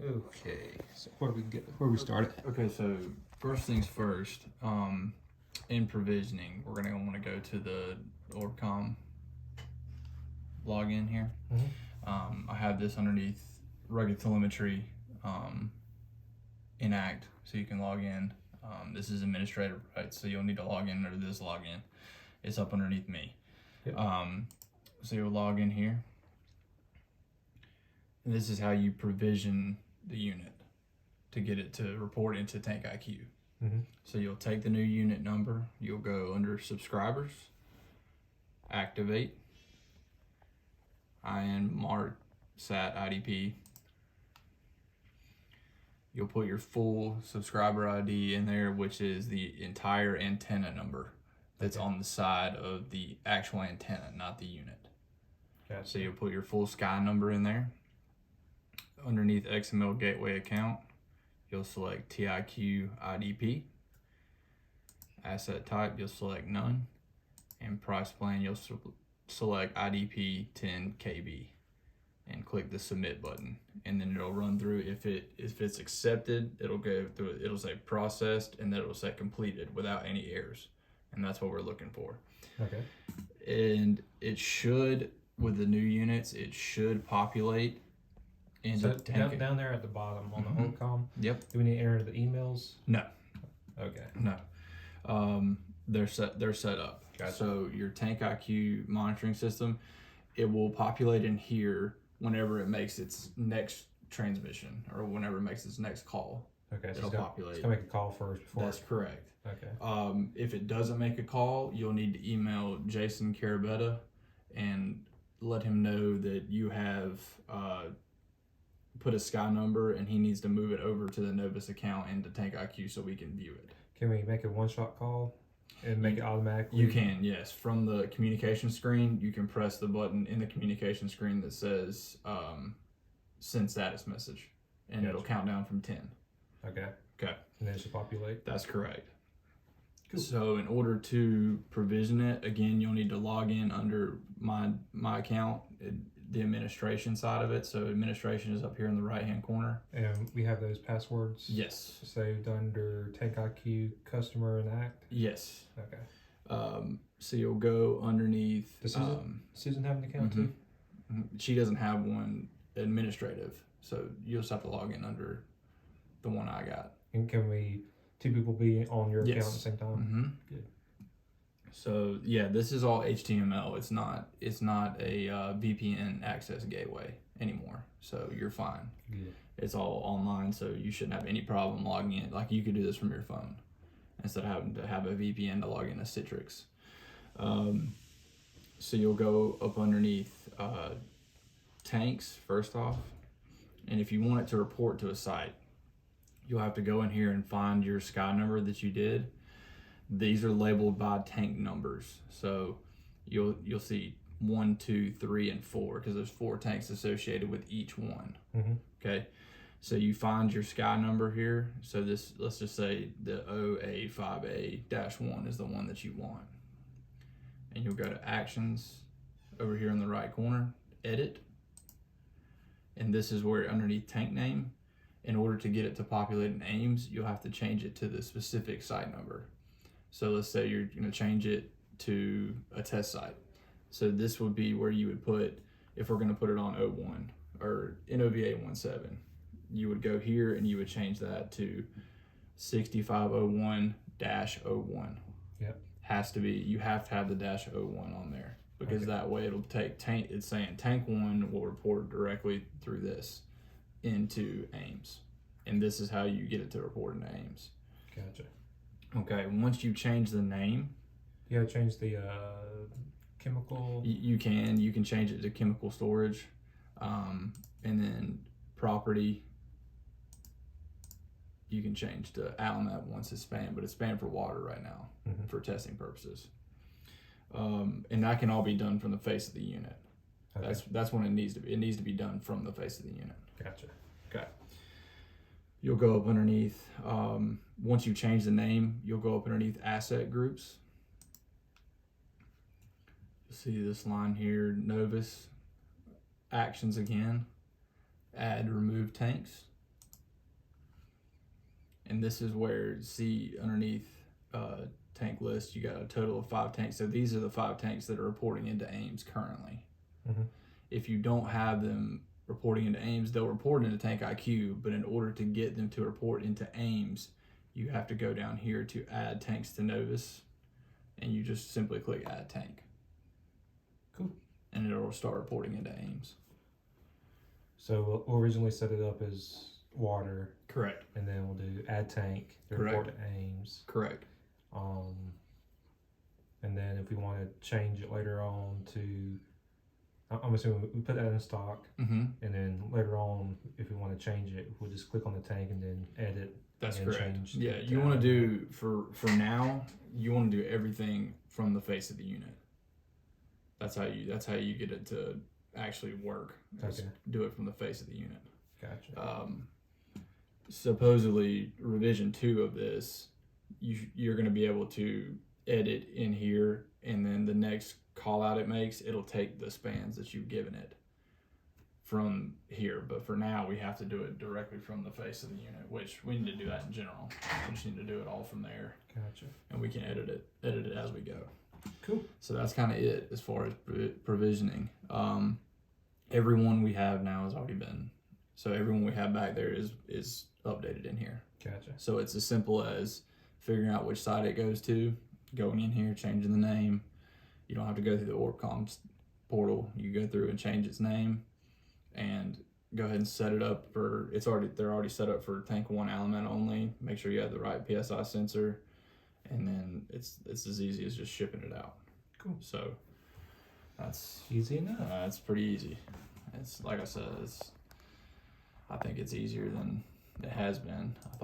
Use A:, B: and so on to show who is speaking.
A: Okay, so where we started?
B: Okay, so first things first, in provisioning, we're gonna want to go to the OrbCom login here. I have this underneath rugged telemetry enact, so you can log in. This is administrative rights, so you'll need to log in under this login. It's up underneath me.
A: Yep.
B: So you'll log in here. And this is how you provision the unit to get it to report into Tank IQ. So you'll take the new unit number, you'll go under subscribers, activate, INMARSAT IDP. You'll put your full subscriber ID in there, which is the entire antenna number that's on the side of the actual antenna, not the unit.
A: Gotcha.
B: So you'll put your full Sky number in there. Underneath XML Gateway account, you'll select TIQ IDP. Asset type, you'll select none. And price plan, you'll select IDP 10 KB and click the submit button. And then it'll run through. If it's accepted, it'll go through, it'll say processed, and then it'll say completed without any errors. And that's what we're looking for.
A: Okay.
B: And it should, with the new units, it should populate into
A: So
B: Tank.
A: down there at the bottom on the OrbCom.
B: Yep.
A: Do we need to enter the emails?
B: No.
A: Okay.
B: No. They're set up.
A: Gotcha.
B: So your Tank IQ monitoring system, it will populate in here whenever it makes its next transmission or whenever it makes its next call.
A: Okay. So
B: It'll populate.
A: It's gonna make a call first before.
B: That's correct.
A: Okay.
B: If it doesn't make a call, you'll need to email Jason Carabetta and let him know that you have put a Sky number and he needs to move it over to the Novus account into Tank IQ so we can view it.
A: Can we make a one-shot call and make it automatically?
B: You can, yes. From the communication screen, you can press the button in the communication screen that says send status message, and
A: Gotcha.
B: it'll count down from 10.
A: Okay.
B: Okay.
A: And then it should populate.
B: That's correct.
A: Cool.
B: So in order to provision it, again, you'll need to log in under my account, the administration side of it. So administration is up here in the right-hand corner.
A: And we have those passwords.
B: Yes.
A: Saved under Tank IQ customer and act.
B: Yes.
A: Okay.
B: So you'll go underneath.
A: Does Susan have an account too?
B: She doesn't have one administrative, so you'll just have to log in under the one I got.
A: And can we two people be on your account at the same time? Good.
B: So yeah, this is all HTML. It's not a VPN access gateway anymore. So you're fine.
A: Good.
B: It's all online, so you shouldn't have any problem logging in. Like you could do this from your phone instead of having to have a VPN to log into Citrix. So you'll go up underneath tanks first off, and if you want it to report to a site, you'll have to go in here and find your Sky number that you did. These are labeled by tank numbers, so you'll see 1, 2, 3, and 4 because there's 4 tanks associated with each one. Okay, so you find your Sky number here. So this, let's just say the OA5A-1 is the one that you want, and you'll go to Actions over here in the right corner, Edit, and this is where underneath tank name, in order to get it to populate in AIMS, you'll have to change it to the specific site number. So let's say you're going to change it to a test site. So this would be where you would put, if we're going to put it on O1 or NOVA17, you would go here and you would change that to 6501-01.
A: Yep.
B: Has to be, you have to have the -01 on there because that way it'll take tank, it's saying tank 1 will report directly through this into AIMS. And this is how you get it to report into AIMS.
A: Gotcha.
B: Okay, once you change the name,
A: You gotta change the chemical.
B: you can change it to chemical storage, and then property. You can change to Alamet once it's spanned, but it's spanned for water right now for testing purposes. And that can all be done from the face of the unit.
A: Okay.
B: That's when it needs to be. It needs to be done from the face of the unit.
A: Gotcha.
B: Okay. You'll go up underneath, once you change the name, you'll go up underneath asset groups. You'll see this line here, Novus, actions again, add remove tanks. and this is where, see underneath tank list, you got a total of 5 tanks. So these are the 5 tanks that are reporting into Ames currently.
A: Mm-hmm.
B: If you don't have them reporting into Ames, they'll report into Tank IQ, but in order to get them to report into Ames, you have to go down here to add tanks to Novus, and you just simply click add tank.
A: Cool.
B: And it'll start reporting into Ames.
A: So we'll originally set it up as water,
B: Correct.
A: and then we'll do add tank, report to Ames.
B: Correct.
A: And then if we want to change it later on to, I'm assuming we put that in stock,
B: Mm-hmm.
A: and then later on, if we want to change it, we'll just click on the tank and then edit.
B: That's
A: and
B: correct.
A: change
B: Yeah,
A: the
B: you want to
A: tab.
B: do, for now, you want to do everything from the face of the unit. That's how you get it to actually work.
A: Okay.
B: Do it from the face of the unit.
A: Gotcha.
B: Supposedly revision 2 of this, you're going to be able to edit in here, and then the next call out it makes, it'll take the spans that you've given it from here. But for now, we have to do it directly from the face of the unit, which we need to do that in general. We just need to do it all from there,
A: Gotcha.
B: and we can edit it as we go.
A: Cool.
B: So that's kind of it as far as provisioning. Everyone we have now has already been, so everyone we have back there is updated in here.
A: Gotcha.
B: So it's as simple as figuring out which side it goes to, going in here, changing the name. You don't have to go through the OrbCom portal. You go through and change its name, and go ahead and set it up for. They're already set up for tank 1 element only. Make sure you have the right PSI sensor, and then it's as easy as just shipping it out.
A: Cool.
B: So that's
A: Easy enough.
B: it's pretty easy. It's like I said, I think it's easier than it has been. I thought